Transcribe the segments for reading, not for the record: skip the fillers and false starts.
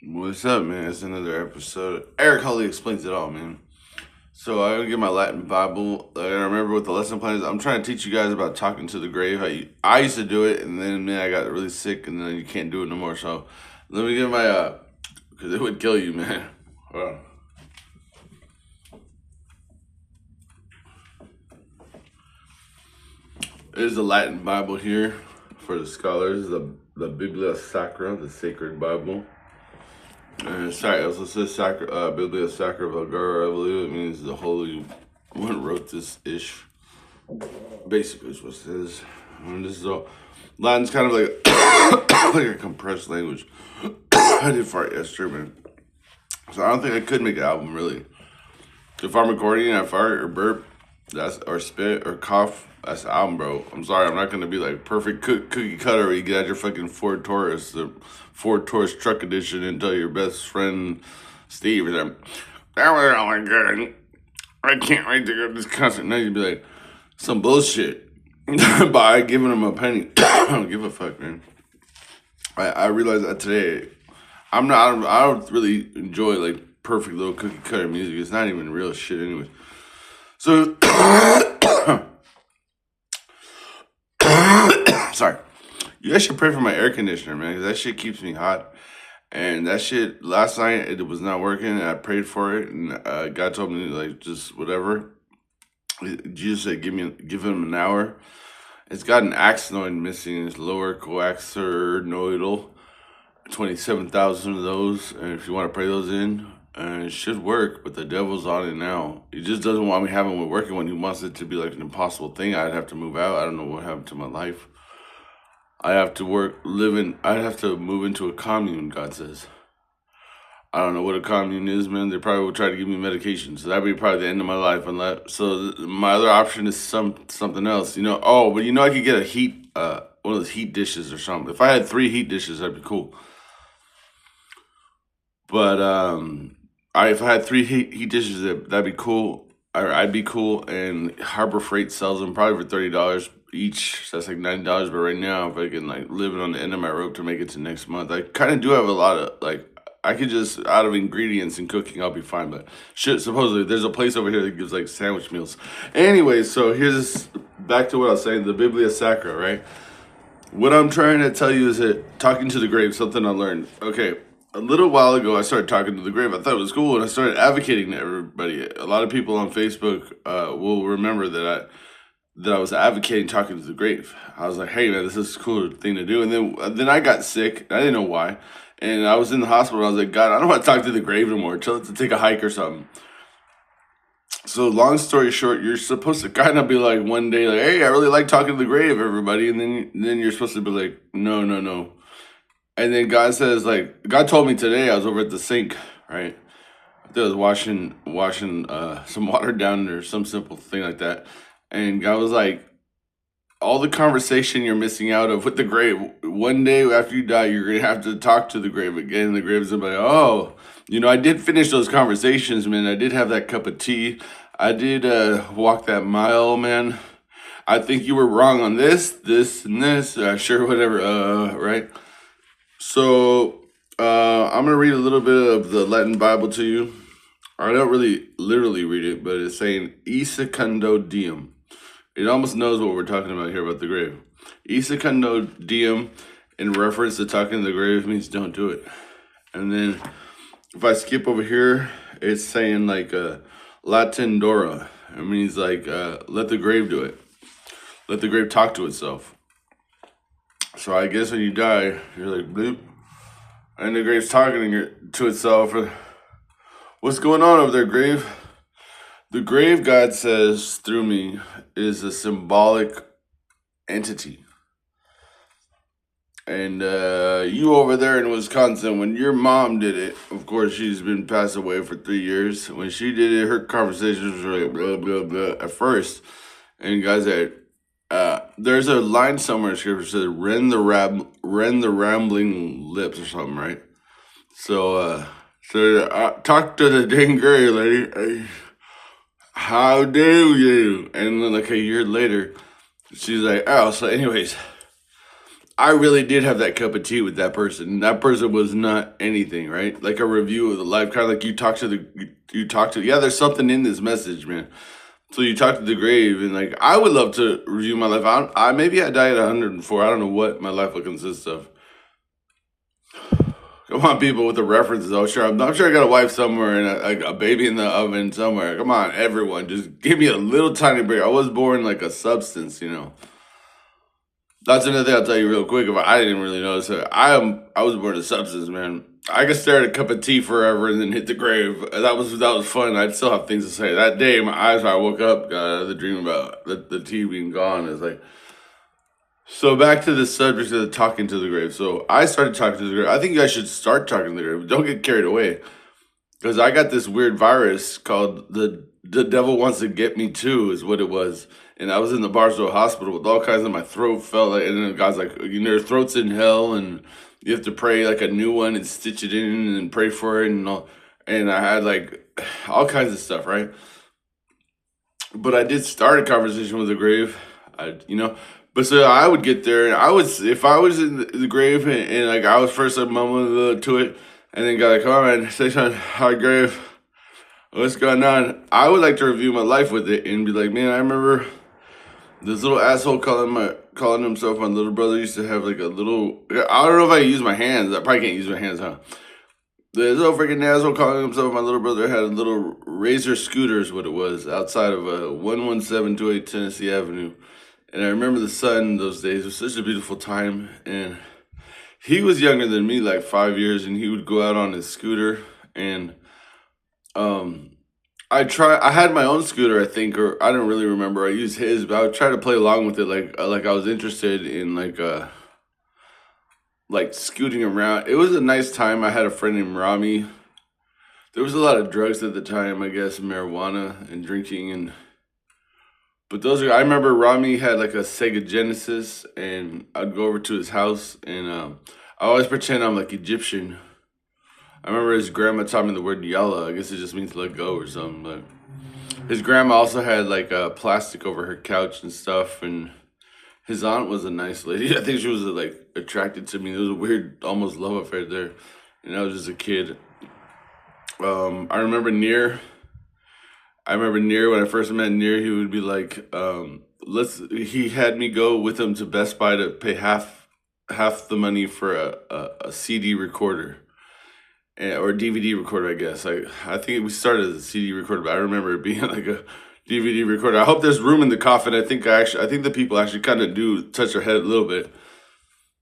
What's up, man? It's another episode. Eric Holly explains it all, man. So I gotta get my Latin Bible. I remember what the lesson plan is. I'm trying to teach you guys about talking to the grave. I used to do it, and then man, I got really sick, and then you can't do it no more. So let me get my because it would kill you, man. Hold on. There's the Latin Bible here for the scholars. The Biblia Sacra, the Sacred Bible. Sorry, it also says Biblia Sacra Vulgara. I believe it means the Holy One wrote this ish. Basically, is what it says. And this is all. Latin's kind of like like a compressed language. I did fart yesterday, man. So I don't think I could make an album really. If I'm recording and I fart or burp, that's or spit or cough, that's the album, bro. I'm sorry, I'm not gonna be like perfect cookie cutter where you get out your fucking Ford Taurus, the Ford Taurus truck edition, and tell your best friend Steve or them, that was all good. I can't wait to go to this concert. Now you'd be like, some bullshit. By giving him a penny. I don't give a fuck, man. I realized that today. I don't really enjoy like perfect little cookie cutter music. It's not even real shit, anyways. So, sorry. You guys should pray for my air conditioner, man, because that shit keeps me hot. And that shit, last night, it was not working, and I prayed for it, and God told me, like, just whatever. Jesus said, give him an hour. It's got an axonoid missing. It's lower coaxernoidal. 27,000 of those. And if you want to pray those in, it should work, but the devil's on it now. He just doesn't want me having it working when he wants it to be like an impossible thing. I'd have to move out. I don't know what happened to my life. I have to I'd have to move into a commune, God says. I don't know what a commune is, man. They probably will try to give me medication, so that'd be probably the end of my life. My other option is something else, you know. Oh, but you know, I could get a one of those heat dishes or something. If I had 3 heat dishes, that'd be cool. But if I had 3 heat dishes, that'd be cool. I'd be cool. And Harbor Freight sells them probably for $30 each. So that's like $90. But right now, if I can like live it on the end of my rope to make it to next month, I kind of do have a lot of like. I could just out of ingredients and cooking, I'll be fine. But shit, supposedly there's a place over here that gives like sandwich meals. Anyway, so here's back to what I was saying. The Biblia Sacra, right? What I'm trying to tell you is that talking to the grave, something I learned. Okay, a little while ago, I started talking to the grave. I thought it was cool, and I started advocating to everybody. A lot of people on Facebook will remember that I was advocating talking to the grave. I was like, "Hey, man, this is a cool thing to do." And then I got sick. I didn't know why, and I was in the hospital. I was like, "God, I don't want to talk to the grave anymore. Tell it to take a hike or something." So long story short, you're supposed to kind of be like one day, like, "Hey, I really like talking to the grave, everybody," and then you're supposed to be like, "No, no, no." And then God says, like, God told me today, I was over at the sink, right? I think I was washing some water down or some simple thing like that. And God was like, all the conversation you're missing out of with the grave, one day after you die, you're gonna have to talk to the grave again. And the grave's gonna be like, oh, I did finish those conversations, man. I did have that cup of tea. I did walk that mile, man. I think you were wrong on this, and this. Sure, whatever. Right? So I'm gonna read a little bit of the Latin Bible to you. I don't really literally read it, but it's saying "E secundo diem." It almost knows what we're talking about here about the grave. "E secundo diem," in reference to talking to the grave, means don't do it. And then if I skip over here, it's saying like Latin Dora. It means like let the grave do it. Let the grave talk to itself. So I guess when you die, you're like bloop, and the grave's talking to itself. What's going on over there, grave? The grave, God says through me, is a symbolic entity. And you over there in Wisconsin, when your mom did it, of course, she's been passed away for 3 years. When she did it, her conversations were like blah, blah, blah at first. And God said, there's a line somewhere in scripture that says, rend the rambling lips or something, right? So, talk to the dang grave, lady. Hey, how do you? And then like a year later, she's like, oh, so anyways, I really did have that cup of tea with that person. That person was not anything, right? Like a review of the life, kind of like you talk to. Yeah, there's something in this message, man. So you talk to the grave, and like I would love to review my life. I maybe I died at 104. I don't know what my life will consist of. Come on, people with the references. Oh, sure. I'm sure I got a wife somewhere and a baby in the oven somewhere. Come on, everyone. Just give me a little tiny break. I was born like a substance, you know. That's another thing I'll tell you real quick. If I didn't really notice it, I was born a substance, man. I could stare at a cup of tea forever and then hit the grave. That was fun. I'd still have things to say. That day, my eyes, when I woke up, got out of the dream about the tea being gone. It's like, so back to the subject of the talking to the grave. So I started talking to the grave. I think you guys should start talking to the grave. Don't get carried away. Because I got this weird virus called the devil wants to get me too, is what it was. And I was in the Barstow hospital with all kinds of my throat felt like, and then the guy's like, you know, your throat's in hell, and you have to pray like a new one and stitch it in and pray for it and all. And I had like all kinds of stuff, right? But I did start a conversation with the grave, you know. But so I would get there, and I was if I was in the grave, and like I was first like mumbling to it, and then got like, come on, man, say something, hi grave, what's going on? I would like to review my life with it and be like, man, I remember this little asshole calling himself my little brother used to have like a little. I don't know if I use my hands. I probably can't use my hands, huh? This little freaking asshole calling himself my little brother had a little Razor scooter, is what it was, outside of 11728 Tennessee Avenue. And I remember the sun those days. It was such a beautiful time. And he was younger than me, like 5 years, and he would go out on his scooter. And um, I had my own scooter, I think, or I don't really remember. I used his, but I would try to play along with it, like I was interested in like scooting around. It was a nice time. I had a friend named Rami. There was a lot of drugs at the time, I guess, marijuana and drinking, and but those are. I remember Rami had like a Sega Genesis, and I'd go over to his house, and I always pretend I'm like Egyptian. I remember his grandma taught me the word yalla. I guess it just means let go or something. But his grandma also had like plastic over her couch and stuff, and his aunt was a nice lady. I think she was like attracted to me. There was a weird, almost love affair there, and I was just a kid. I remember Near. I remember Near when I first met Near. He would be like, "Let's." He had me go with him to Best Buy to pay half the money for a CD recorder or DVD recorder. I guess I think we started as a CD recorder, but I remember it being like a DVD recorder. I hope there's room in the coffin. I think the people actually kind of do touch their head a little bit.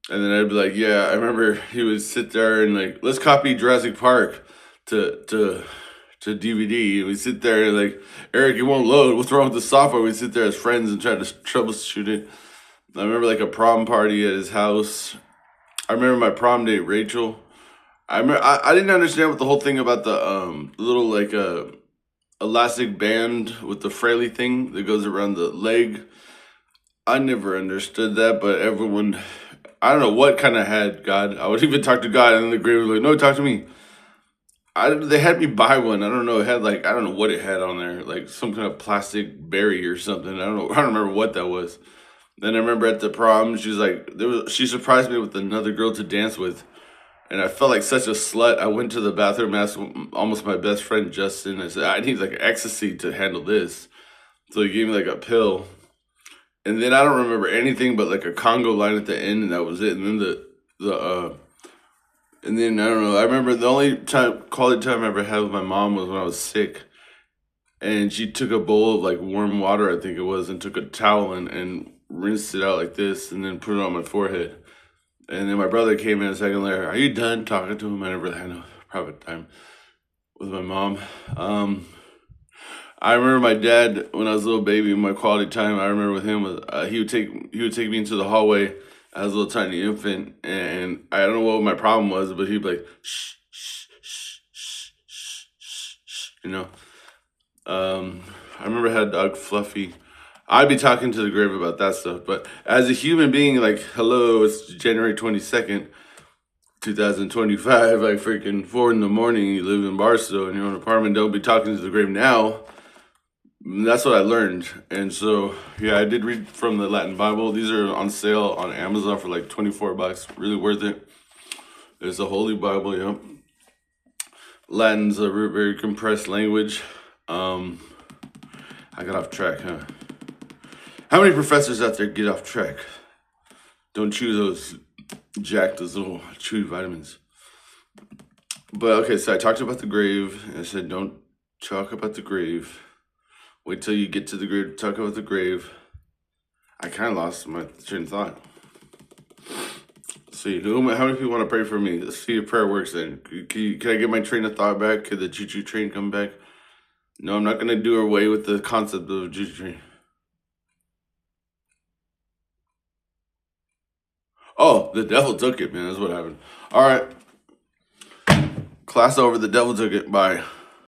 And then I'd be like, yeah, I remember he would sit there and like, let's copy Jurassic Park to DVD. And we sit there and like, Eric, it won't load. What's wrong with the software? We sit there as friends and try to troubleshoot it. I remember like a prom party at his house. I remember my prom date, Rachel. I didn't understand what the whole thing about the little like elastic band with the Fraley thing that goes around the leg. I never understood that, but everyone, I don't know what kind of had God. I would even talk to God, and then the grave was like, "No, talk to me." They had me buy one. I don't know. It had like I don't know what it had on there, like some kind of plastic berry or something. I don't know. I don't remember what that was. Then I remember at the prom, she surprised me with another girl to dance with, and I felt like such a slut. I went to the bathroom, asked almost my best friend Justin. I said, I need like ecstasy to handle this. So he gave me like a pill. And then I don't remember anything but like a Congo line at the end, and that was it. And then and then I don't know. I remember the only quality time I ever had with my mom was when I was sick, and she took a bowl of like warm water, I think it was, and took a towel and rinsed it out like this, and then put it on my forehead. And then my brother came in a second later. Are you done talking to him? I never had no private time with my mom. I remember my dad when I was a little baby. My quality time I remember with him was he would take me into the hallway as a little tiny infant, and I don't know what my problem was, but he'd be like shh shh shh shh shh shh, shh, you know. I remember I had a dog Fluffy. I'd be talking to the grave about that stuff, but as a human being, like, hello, it's January 22nd, 2025, like freaking 4 in the morning, you live in Barstow in your own apartment, don't be talking to the grave now. That's what I learned. And so, yeah, I did read from the Latin Bible. These are on sale on Amazon for like 24 bucks. Really worth it. It's the Holy Bible, yep. Latin's a very compressed language. I got off track, huh? How many professors out there get off track? Don't chew those those little chewy vitamins. But okay, so I talked about the grave. And I said, don't talk about the grave. Wait till you get to the grave, talk about the grave. I kind of lost my train of thought. Let's see, how many people want to pray for me? Let's see if prayer works then. Can I get my train of thought back? Could the choo-choo train come back? No, I'm not going to do away with the concept of a choo-choo train. Oh, the devil took it, man. That's what happened. All right. Class over. The devil took it. Bye.